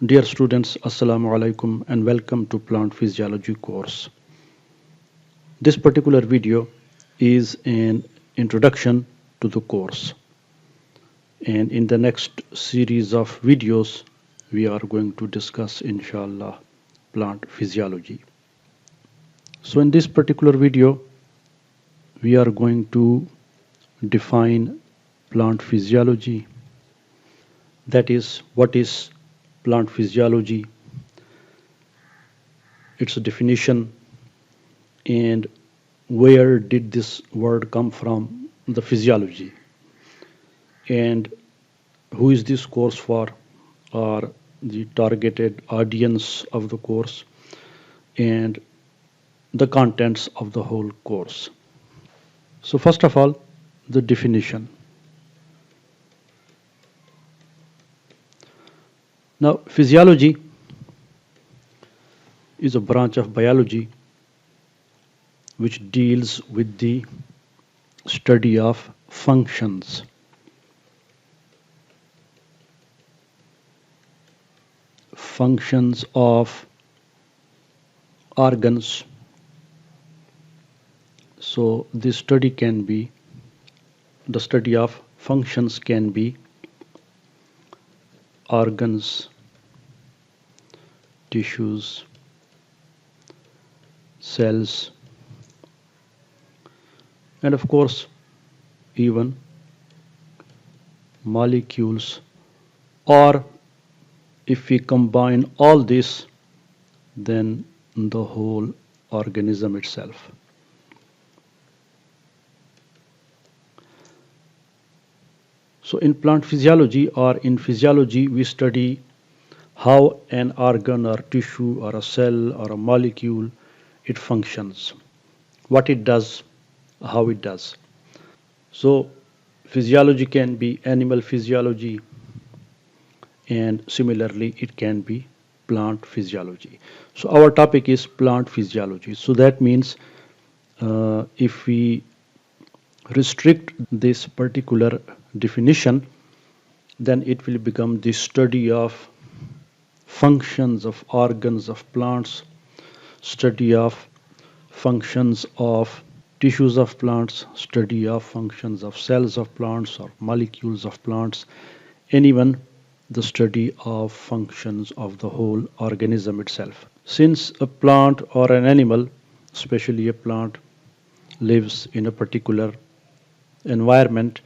Dear students, Assalamu alaikum and welcome to Plant Physiology course. This particular video is an introduction to the course, and in the next series of videos we are going to discuss inshallah plant physiology. So in this particular video we are going to define plant physiology, that is what is plant physiology, its definition, and where did this word come from, the physiology, and who is this course for, or the targeted audience of the course, and the contents of the whole course. So first of all, the definition. Now, physiology is a branch of biology which deals with the study of functions. Functions of organs. So this study can be, the study of functions can be organs, tissues, cells, and of course even molecules, or if we combine all this, then the whole organism itself. So in plant physiology or in physiology, we study how an organ or tissue or a cell or a molecule it functions, what it does, how it does. So physiology can be animal physiology, and similarly it can be plant physiology. So our topic is plant physiology. So that means if we restrict this particular definition, then it will become the study of functions of organs of plants, study of functions of tissues of plants, study of functions of cells of plants or molecules of plants, and even the study of functions of the whole organism itself. Since a plant or an animal, especially a plant, lives in a particular environment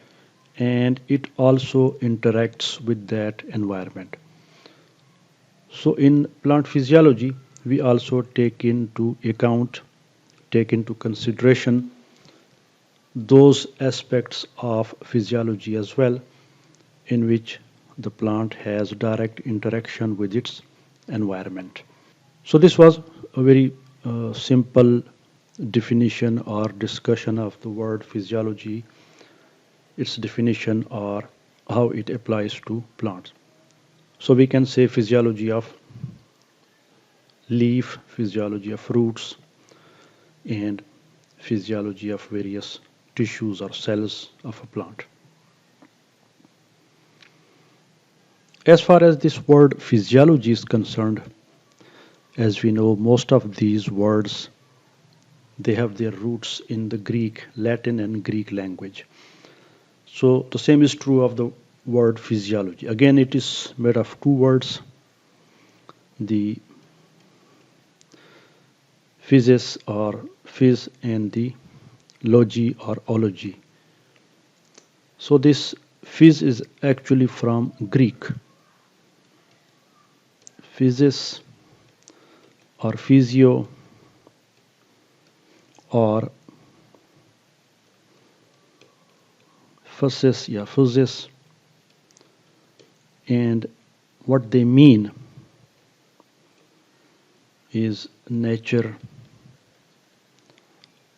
and it also interacts with that environment. So in plant physiology, we also take into account, take into consideration those aspects of physiology as well in which the plant has direct interaction with its environment. So this was a very simple definition or discussion of the word physiology, its definition or how it applies to plants. So we can say physiology of leaf, physiology of fruits, and physiology of various tissues or cells of a plant. As far as this word physiology is concerned, as we know, most of these words they have their roots in the Greek, Latin and Greek language. So the same is true of the word physiology. Again, it is made of two words, the physis or phys and the logi or ology. So this phys is actually from Greek. Physis or physio or physis, and what they mean is nature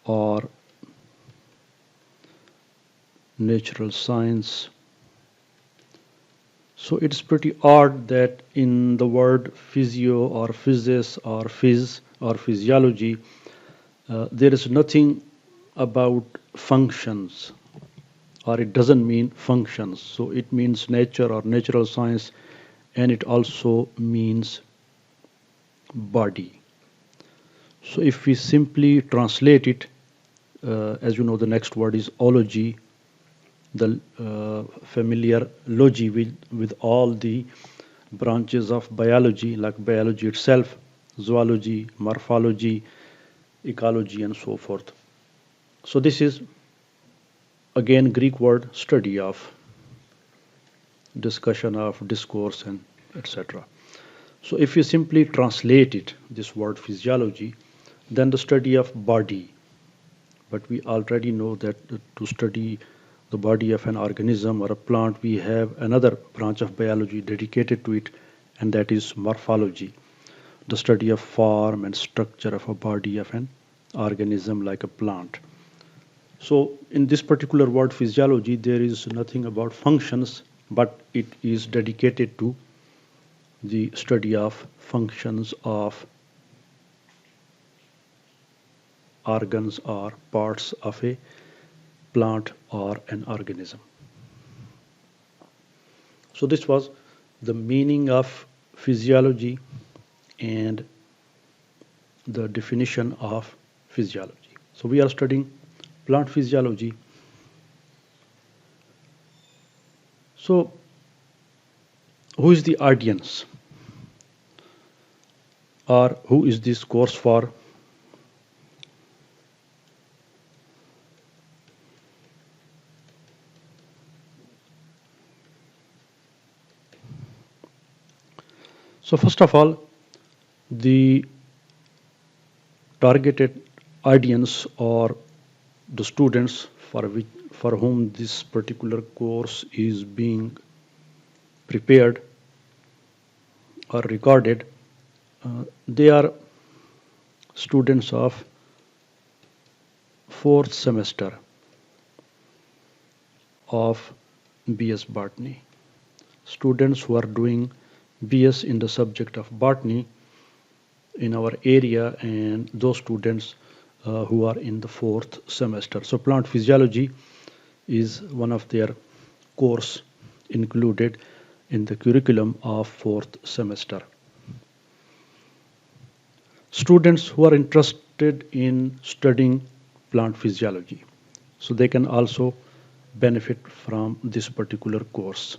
or natural science. So it's pretty odd that in the word physio or physis or phys or physiology, there is nothing about functions, or it doesn't mean functions. So it means nature or natural science, and it also means body. So if we simply translate it, as you know, the next word is ology, the familiar logy with all the branches of biology, like biology itself, zoology, morphology, ecology, and so forth. So this is again Greek word, study of, discussion of, discourse, and etc. So if you simply translate it, this word physiology, then the study of body. But we already know that to study the body of an organism or a plant, we have another branch of biology dedicated to it, and that is morphology, the study of form and structure of a body of an organism like a plant. So in this particular word physiology, there is nothing about functions, but it is dedicated to the study of functions of organs or parts of a plant or an organism. So this was the meaning of physiology and the definition of physiology. So we are studying plant physiology. So who is the audience, or who is this course for? So first of all, the targeted audience or the students for whom this particular course is being prepared or recorded, they are students of fourth semester of BS Botany. Students who are doing BS in the subject of botany in our area, and those students who are in the fourth semester. So plant physiology is one of their course included in the curriculum of fourth semester. Students who are interested in studying plant physiology, so they can also benefit from this particular course.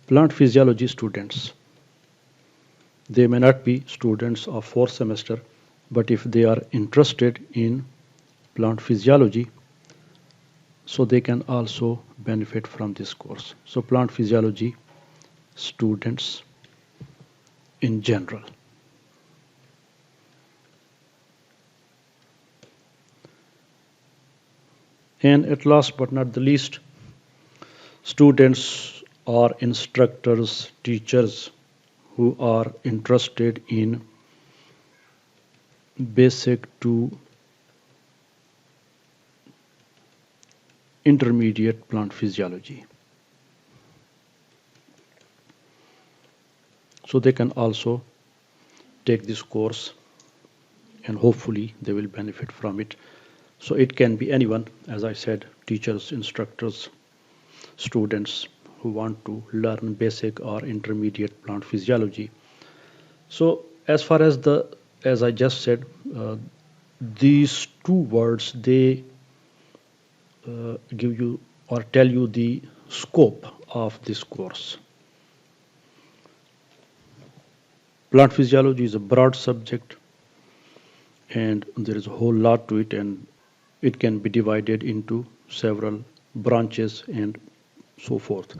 Plant physiology students, they may not be students of fourth semester, but if they are interested in plant physiology, so they can also benefit from this course. So plant physiology students in general. And at last but not the least, students or instructors, teachers who are interested in basic to intermediate plant physiology. So they can also take this course and hopefully they will benefit from it. So it can be anyone, as I said, teachers, instructors, students who want to learn basic or intermediate plant physiology. So as far as I just said, these two words, they give you or tell you the scope of this course. Plant physiology is a broad subject and there is a whole lot to it, and it can be divided into several branches and so forth.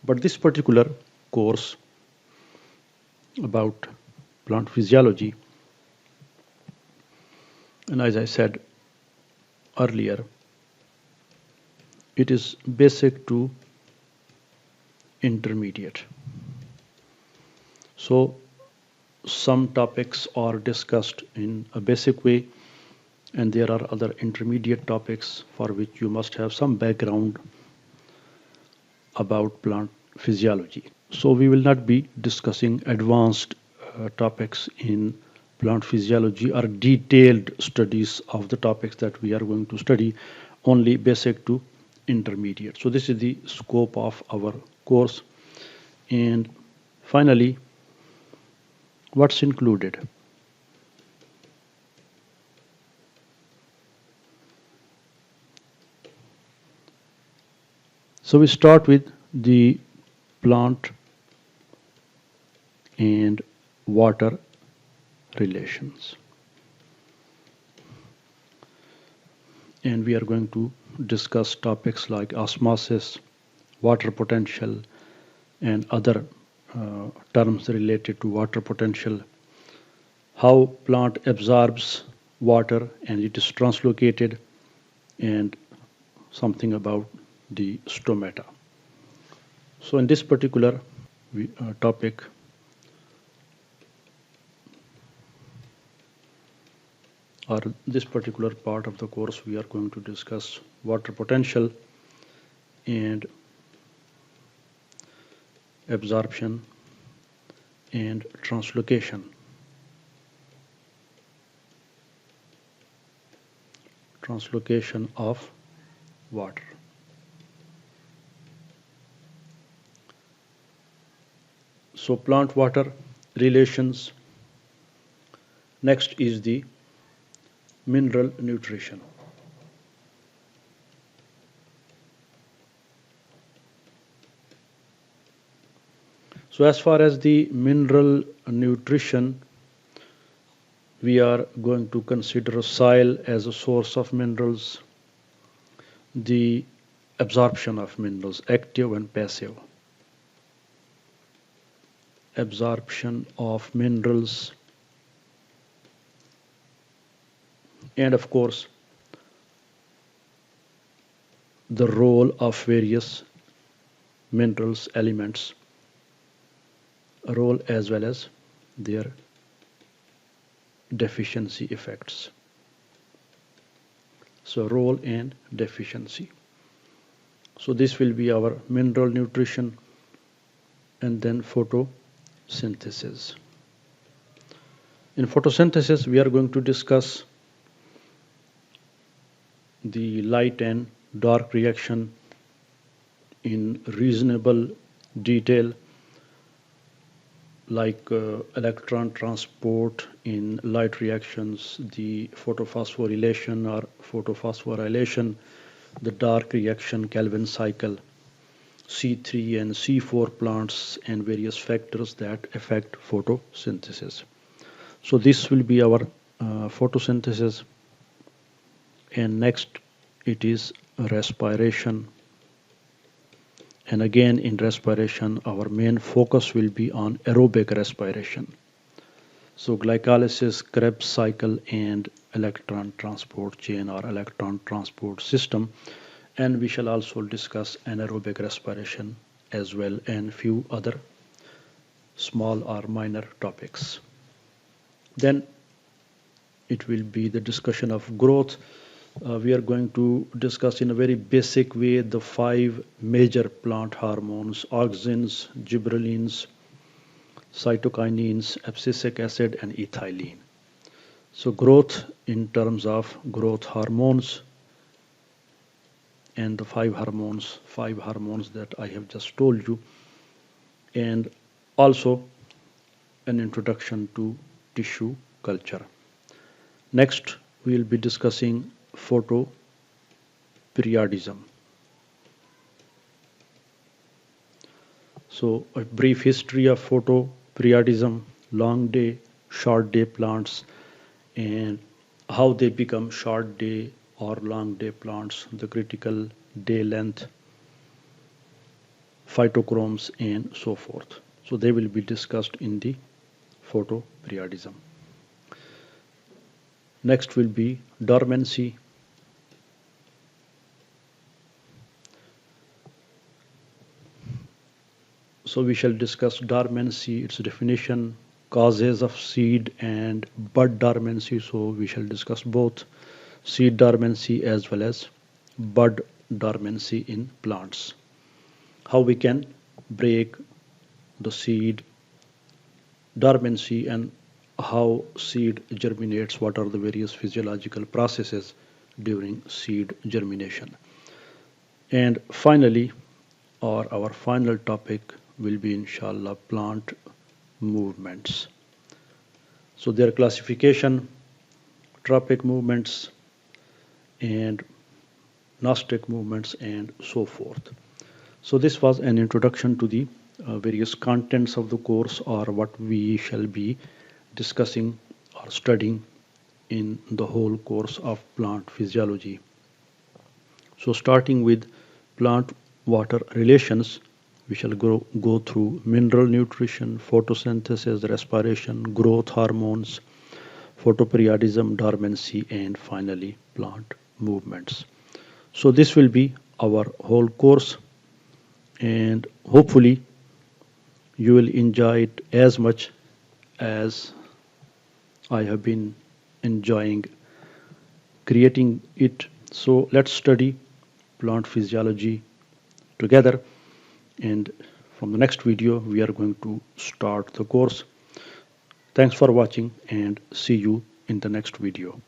But this particular course about plant physiology, and as I said earlier, it is basic to intermediate. So some topics are discussed in a basic way, and there are other intermediate topics for which you must have some background about plant physiology. So we will not be discussing advanced topics in plant physiology or detailed studies of the topics that we are going to study, only basic to intermediate. So this is the scope of our course. And finally, what's included? So we start with the plant and water relations. And we are going to discuss topics like osmosis, water potential, and other terms related to water potential, how plant absorbs water and it is translocated, and something about the stomata. So in this particular topic, or this particular part of the course, we are going to discuss water potential and absorption and translocation. Translocation of water. So plant water relations. Next is the mineral nutrition. So as far as the mineral nutrition, we are going to consider soil as a source of minerals, the absorption of minerals, active and passive. Absorption of minerals, and of course the role of various minerals elements, role as well as their deficiency effects. So role and deficiency. So this will be our mineral nutrition, and then photosynthesis. In photosynthesis, we are going to discuss the light and dark reaction in reasonable detail, like electron transport in light reactions, the photophosphorylation or photophosphorylation, the dark reaction Calvin cycle, C3 and C4 plants, and various factors that affect photosynthesis. So this will be our photosynthesis. And next it is respiration. And again in respiration, our main focus will be on aerobic respiration. So glycolysis, Krebs cycle, and electron transport chain or electron transport system. And we shall also discuss anaerobic respiration as well, and few other small or minor topics. Then it will be the discussion of growth. We are going to discuss in a very basic way the 5 major plant hormones: auxins, gibberellins, cytokinins, abscisic acid, and ethylene. So growth in terms of growth hormones and the 5 hormones that I have just told you, and also an introduction to tissue culture. Next, we will be discussing photoperiodism. So a brief history of photoperiodism, long day, short day plants, and how they become short day or long day plants, the critical day length, phytochromes, and so forth. So they will be discussed in the photoperiodism. Next will be dormancy. So we shall discuss dormancy, its definition, causes of seed and bud dormancy. So we shall discuss both seed dormancy as well as bud dormancy in plants. How we can break the seed dormancy and how seed germinates, what are the various physiological processes during seed germination. And finally, or our final topic will be inshallah plant movements. So their classification, tropic movements and Gnostic movements and so forth. So this was an introduction to the various contents of the course or what we shall be discussing or studying in the whole course of plant physiology. So starting with plant water relations, we shall go through mineral nutrition, photosynthesis, respiration, growth hormones, photoperiodism, dormancy, and finally plant movements. So this will be our whole course, and hopefully you will enjoy it as much as I have been enjoying creating it. So let's study plant physiology together, and from the next video we are going to start the course. Thanks for watching and see you in the next video.